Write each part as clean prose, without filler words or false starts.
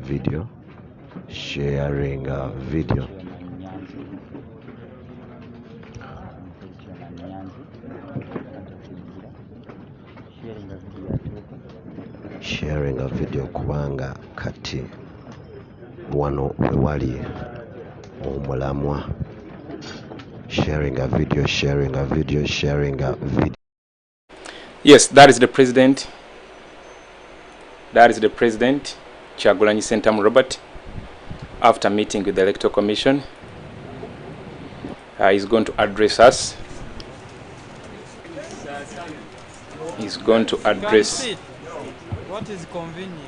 video, sharing a video. Sharing a video kubanga kati wano wewali omulamwa. Sharing a video, sharing a video, sharing a video. Yes, that is the president. That is the president, Kyagulanyi Ssentamu Robert, after meeting with the Electoral Commission. He's going to address us. He's going to address. What is convenient?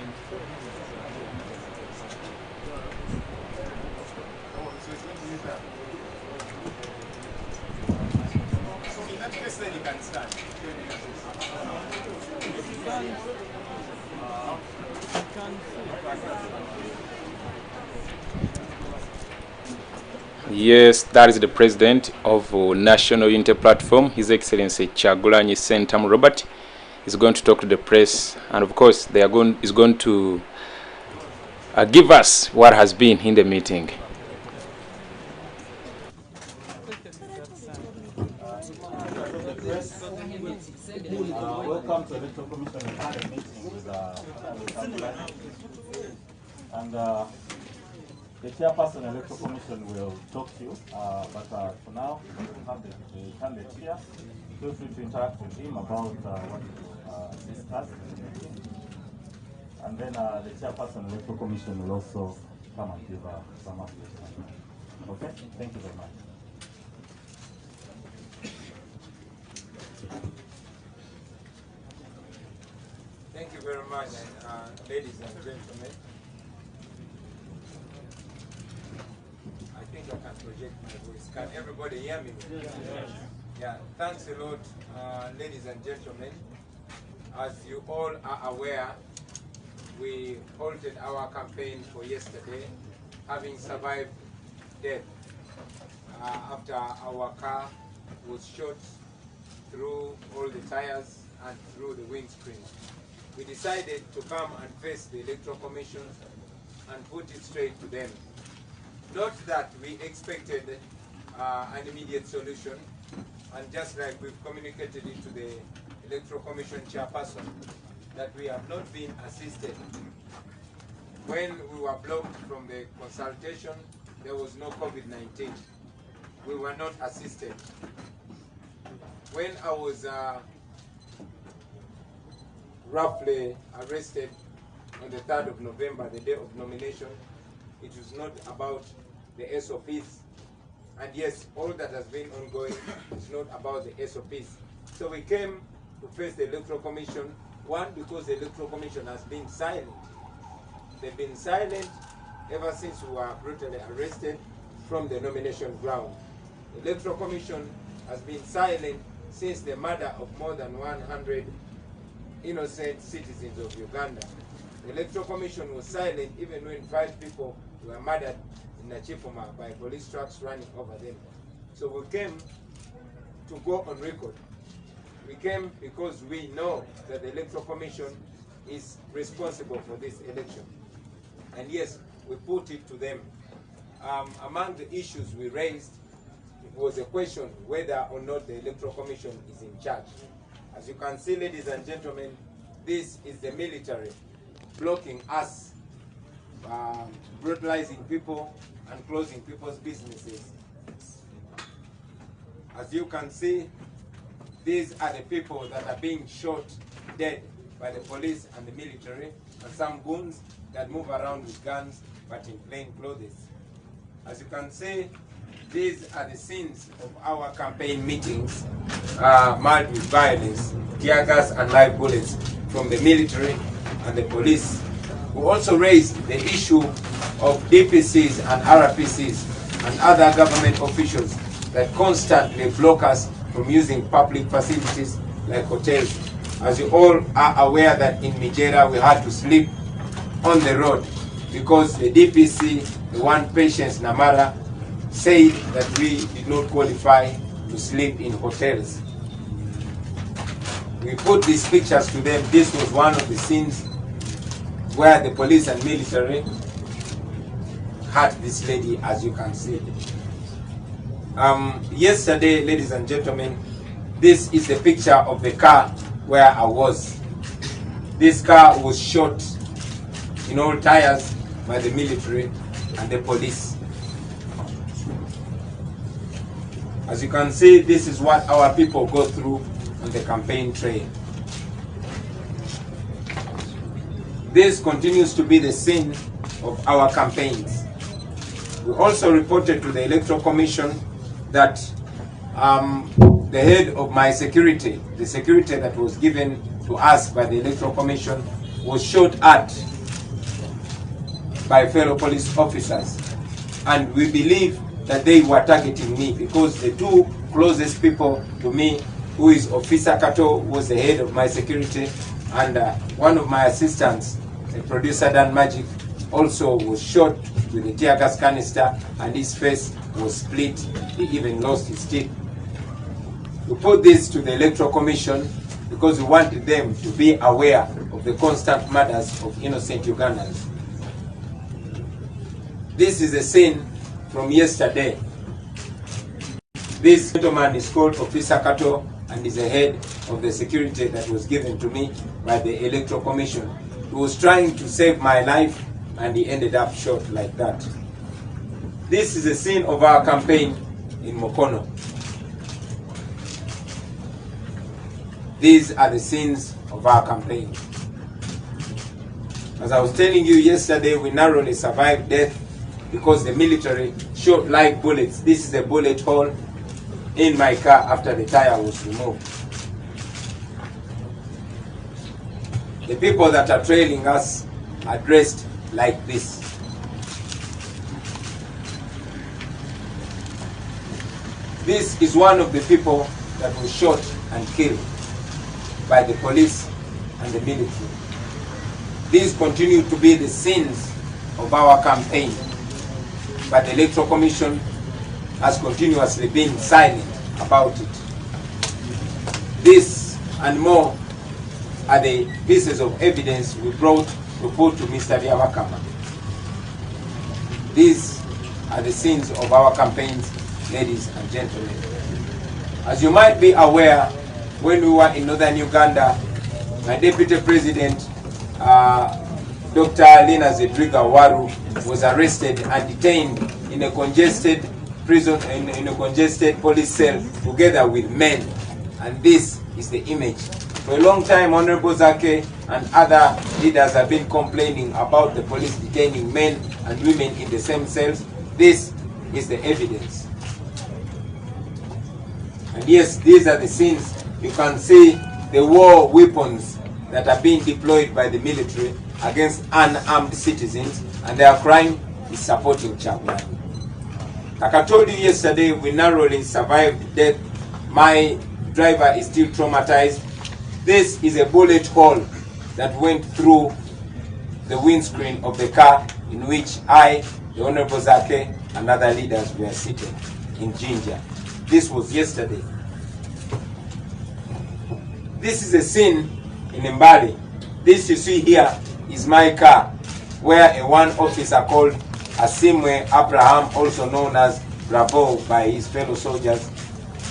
Yes, that is the president of National Unity Platform, His Excellency Kyagulanyi Ssentamu Robert. He's going to talk to the press, and of course, he's going to give us what has been in the meeting. Welcome to the Electoral Commission meeting with and the chairperson of the Electoral Commission will talk to you, but for now, we have the candidate here. Feel free to interact with him about what is discussed. And then the chairperson of the Electoral Commission will also come and give some updates. Okay? Thank you very much. Thank you very much, ladies and gentlemen. I think I can project my voice. Can everybody hear me? Yes. Yeah, thanks a lot, ladies and gentlemen. As you all are aware, we halted our campaign for yesterday, having survived death after our car was shot through all the tires and through the windscreen. We decided to come and face the Electoral Commission and put it straight to them. Not that we expected an immediate solution, and just like we've communicated it to the Electoral Commission chairperson, that we have not been assisted. When we were blocked from the consultation, there was no COVID-19. We were not assisted. When I was roughly arrested on the 3rd of November, the day of nomination, it was not about the SOPs. And yes, all that has been ongoing is not about the SOPs. So we came to face the Electoral Commission, one, because the Electoral Commission has been silent. They've been silent ever since we were brutally arrested from the nomination ground. The Electoral Commission has been silent since the murder of more than 100 innocent citizens of Uganda. The Electoral Commission was silent even when 5 people were murdered in Nachifuma by police trucks running over them. So we came to go on record. We came because we know that the Electoral Commission is responsible for this election. And yes, we put it to them. Among the issues we raised, it was a question whether or not the Electoral Commission is in charge. As you can see, ladies and gentlemen, this is the military blocking us, brutalizing people and closing people's businesses. As you can see, these are the people that are being shot dead by the police and the military, and some goons that move around with guns but in plain clothes. As you can see, these are the scenes of our campaign meetings, marred with violence, tear gas and live bullets from the military and the police. We also raised the issue of DPCs and RPCs and other government officials that constantly block us from using public facilities like hotels. As you all are aware that in Nigeria we had to sleep on the road because the DPC, the one Patience Namara, said that we did not qualify to sleep in hotels. We put these pictures to them. This was one of the scenes where the police and military hurt this lady, as you can see. Yesterday, ladies and gentlemen, this is the picture of the car where I was. This car was shot in all tires by the military and the police. As you can see, this is what our people go through on the campaign trail. This continues to be the scene of our campaigns. We also reported to the Electoral Commission that the head of my security, the security that was given to us by the Electoral Commission, was shot at by fellow police officers. And we believe that they were targeting me because the two closest people to me, who is Officer Kato, was the head of my security, and one of my assistants, the producer Dan Magic, also was shot with a tear gas canister and his face was split. He even lost his teeth. We put this to the Electoral Commission because we wanted them to be aware of the constant murders of innocent Ugandans. This is a scene from yesterday. This gentleman is called Officer Kato and is the head of the security that was given to me by the Electoral Commission. He was trying to save my life and he ended up shot like that. This is the scene of our campaign in Mukono. These are the scenes of our campaign. As I was telling you yesterday, we narrowly survived death because the military shot live bullets. This is a bullet hole in my car after the tire was removed. The people that are trailing us are dressed like this. This is one of the people that was shot and killed by the police and the military. These continue to be the sins of our campaign, but the Electoral Commission has continuously been silent about it. This and more are the pieces of evidence we brought to put to Mr. Byabakama. These are the sins of our campaigns, ladies and gentlemen. As you might be aware, when we were in northern Uganda, my deputy president, Dr. Lina Zedriga Waru, was arrested and detained in a congested prison, in a congested police cell together with men. And this is the image. For a long time, Honorable Zake and other leaders have been complaining about the police detaining men and women in the same cells. This is the evidence. And yes, these are the scenes. You can see the war weapons that are being deployed by the military against unarmed citizens, and their crime is supporting Chagulani. Like I told you yesterday, we narrowly survived death. My driver is still traumatized. This is a bullet hole that went through the windscreen of the car in which I, the Honorable Zake, and other leaders were seated in Jinja. This was yesterday. This is a scene in Mbali. This you see here is my car, where a one officer called Asimwe Abraham, also known as Bravo by his fellow soldiers,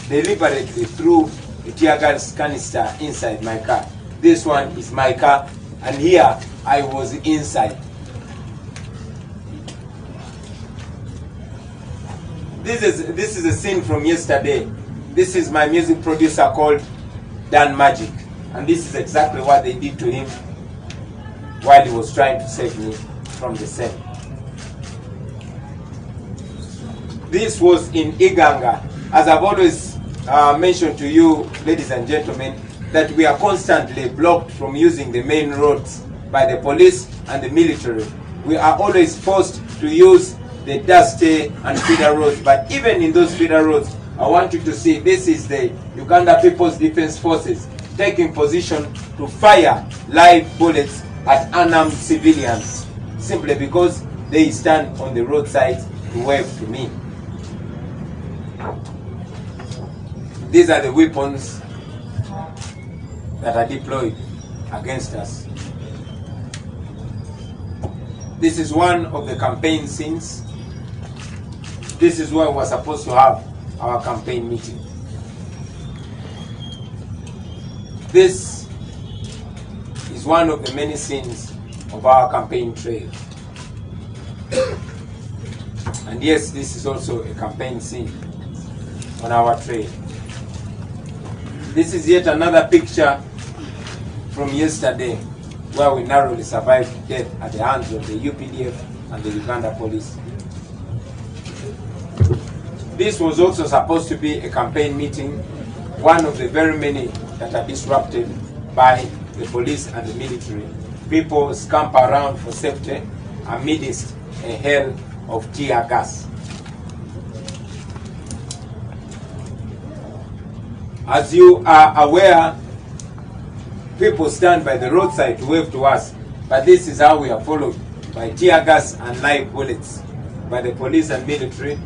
deliberately threw a tear gas canister inside my car. This one is my car, and here I was inside. This is a scene from yesterday. This is my music producer called Dan Magic, and this is exactly what they did to him while he was trying to save me from the cell. This was in Iganga. As I've always mentioned to you, ladies and gentlemen, that we are constantly blocked from using the main roads by the police and the military. We are always forced to use the dusty and feeder roads, but even in those feeder roads, I want you to see this is the Uganda People's Defense Forces taking position to fire live bullets at unarmed civilians simply because they stand on the roadside to wave to me. These are the weapons that are deployed against us. This is one of the campaign scenes. this is where we're supposed to have our campaign meeting. This is one of the many scenes of our campaign trail. And yes, this is also a campaign scene on our trail. This is yet another picture from yesterday where we narrowly survived death at the hands of the UPDF and the Uganda police. This was also supposed to be a campaign meeting, one of the very many that are disrupted by the police and the military. People scamper around for safety amidst a hell of tear gas. As you are aware, people stand by the roadside to wave to us, but this is how we are followed by tear gas and live bullets by the police and military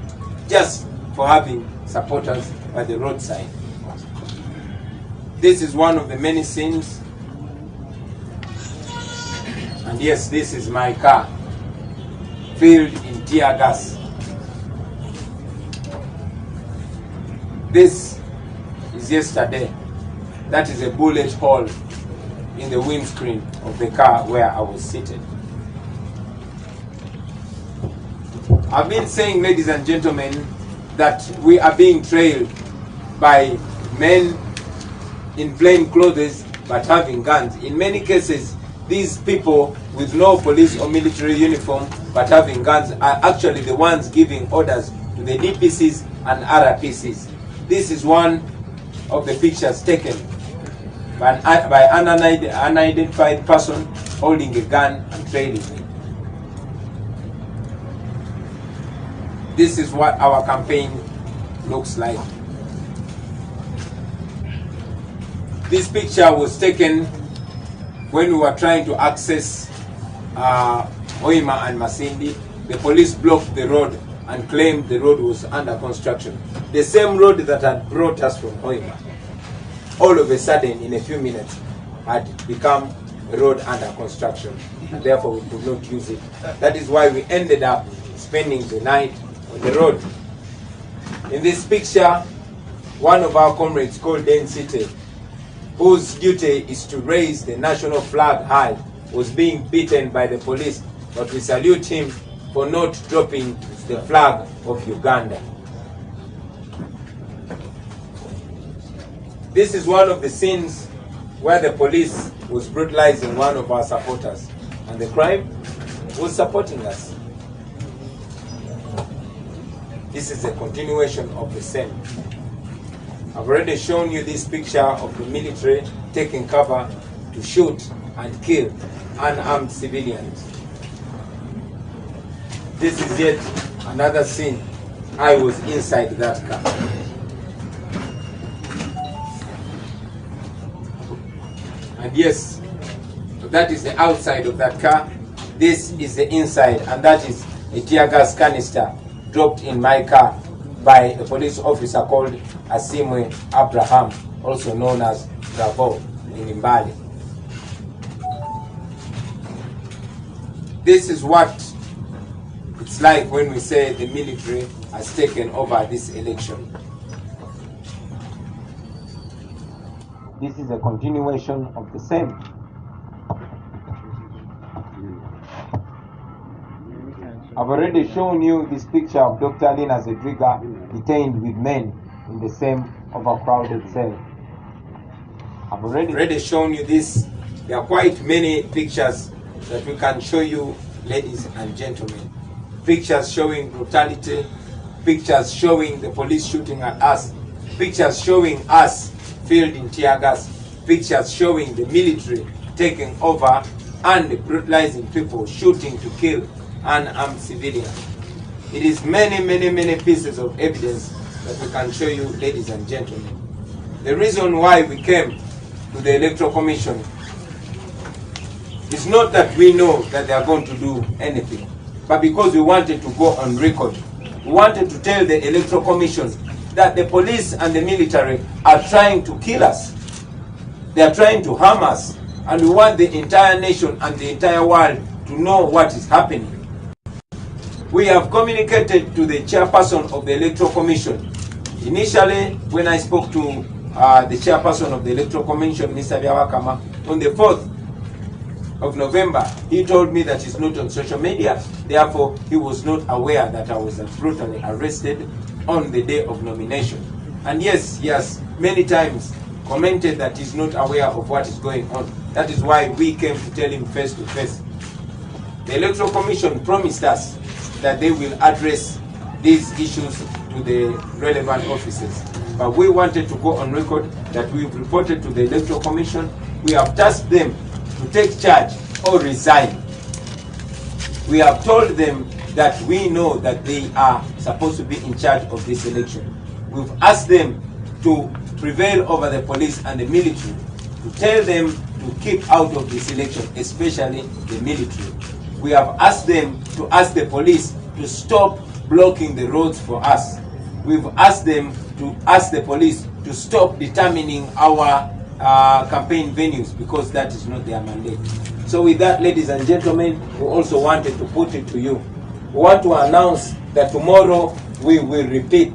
just for having supporters by the roadside. This is one of the many scenes. And yes, this is my car filled in tear gas. This is yesterday. That is a bullet hole in the windscreen of the car where I was seated. I've been saying, ladies and gentlemen, that we are being trailed by men in plain clothes but having guns. In many cases, these people with no police or military uniform but having guns are actually the ones giving orders to the DPCs and RPCs. This is one of the pictures taken by an unidentified person holding a gun and trailing me. This is what our campaign looks like. This picture was taken when we were trying to access Hoima and Masindi. The police blocked the road and claimed the road was under construction. The same road that had brought us from Hoima, all of a sudden, in a few minutes, had become a road under construction, and therefore we could not use it. That is why we ended up spending the night on the road. In this picture, one of our comrades called Density, whose duty is to raise the national flag high, was being beaten by the police, but we salute him for not dropping the flag of Uganda. This is one of the scenes where the police was brutalizing one of our supporters, and the crime was supporting us. This is a continuation of the same. I've already shown you this picture of the military taking cover to shoot and kill unarmed civilians. This is yet another scene. I was inside that car. And yes, that is the outside of that car. This is the inside, and that is a tear gas canister dropped in my car by a police officer called Asimwe Abraham, also known as Bravo in Mbali. This is what it's like when we say the military has taken over this election. This is a continuation of the same. I've already shown you this picture of Dr. Lina Zedriga detained with men in the same overcrowded cell. I've already shown you this. There are quite many pictures that we can show you, ladies and gentlemen. Pictures showing brutality, pictures showing the police shooting at us, pictures showing us filled in tear gas, pictures showing the military taking over and brutalizing people, shooting to kill unarmed civilians. It is many pieces of evidence that we can show you, ladies and gentlemen. The reason why we came to the Electoral Commission is not that we know that they are going to do anything, but because we wanted to go on record. We wanted to tell the Electoral Commission that the police and the military are trying to kill us. They are trying to harm us, and we want the entire nation and the entire world to know what is happening. We have communicated to the chairperson of the Electoral Commission. Initially, when I spoke to the chairperson of the Electoral Commission, Mr. Byawakama, on the 4th of November, he told me that he's not on social media, therefore he was not aware that I was brutally arrested on the day of nomination. And yes, he has many times commented that he's not aware of what is going on. That is why we came to tell him face to face. The Electoral Commission promised us that they will address these issues to the relevant officers. But we wanted to go on record that we've reported to the Electoral Commission. We have tasked them to take charge or resign. We have told them that we know that they are supposed to be in charge of this election. We've asked them to prevail over the police and the military, to tell them to keep out of this election, especially the military. We have asked them to ask the police to stop blocking the roads for us. We've asked them to ask the police to stop determining our campaign venues, because that is not their mandate. So with that, ladies and gentlemen, we also wanted to put it to you. We want to announce that tomorrow we will return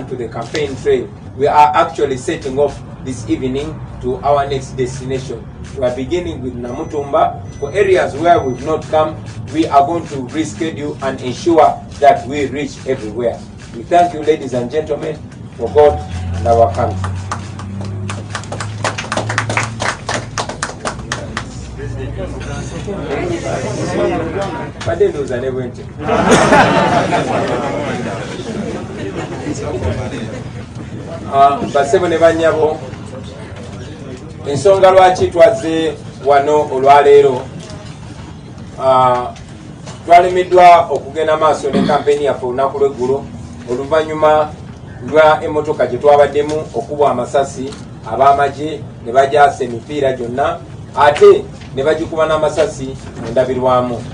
to the campaign trail. We are actually setting off this evening to our next destination. We are beginning with Namutumba. For areas where we've not come, we are going to reschedule and ensure that we reach everywhere. We thank you, ladies and gentlemen, for God and our country. Basebo ne banyabo, ensonga lwaki twaze wano olwaleero, twalemeddwa okugenda maaso ne kampeni yaffe olunaku lw'eggulo oluvannyuma lwa emmotoka gye twabaddemu okubwa amasasi ab'amagye ne bajaasa emipiira gyonna ate ne bagikuba n'amasasi mu ndabirwamu.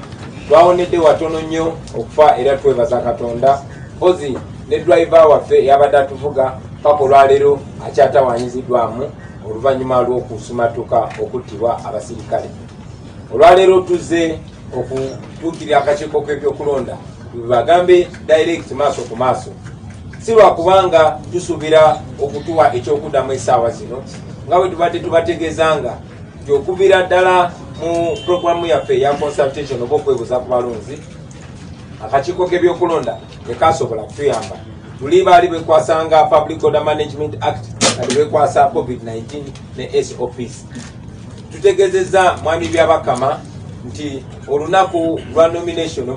Twawonedde watono nnyo okufa era twebaza Katonda. Mpozi ne driver waffe yabadde atuvuga papa olwaleero akyatawaanyiziddwamu oluvannyuma lw'okusumatuka okuttibwa abasirikale. Olwaleero tuzze okutuukirira akakiiko k'ebyokulonda tubagambe direct maaso ku maaso, si lwakubanga tusuubira okutuwa ekyokuddamu essaawa zino nga bwe tubadde tubategeezanga nti okuviira ddala mu puroguramu yaffe eya consultation oba okwebuuza ku balonzi, akakiiko k'ebyokulonda tekasobola kutuyamba. Tuli baali bekwasanga Public Order Management Act, kati bekwasa COVID-19 ne SOPs. Tutegeezezza mwami Byabakama nti olunaku lwa nomination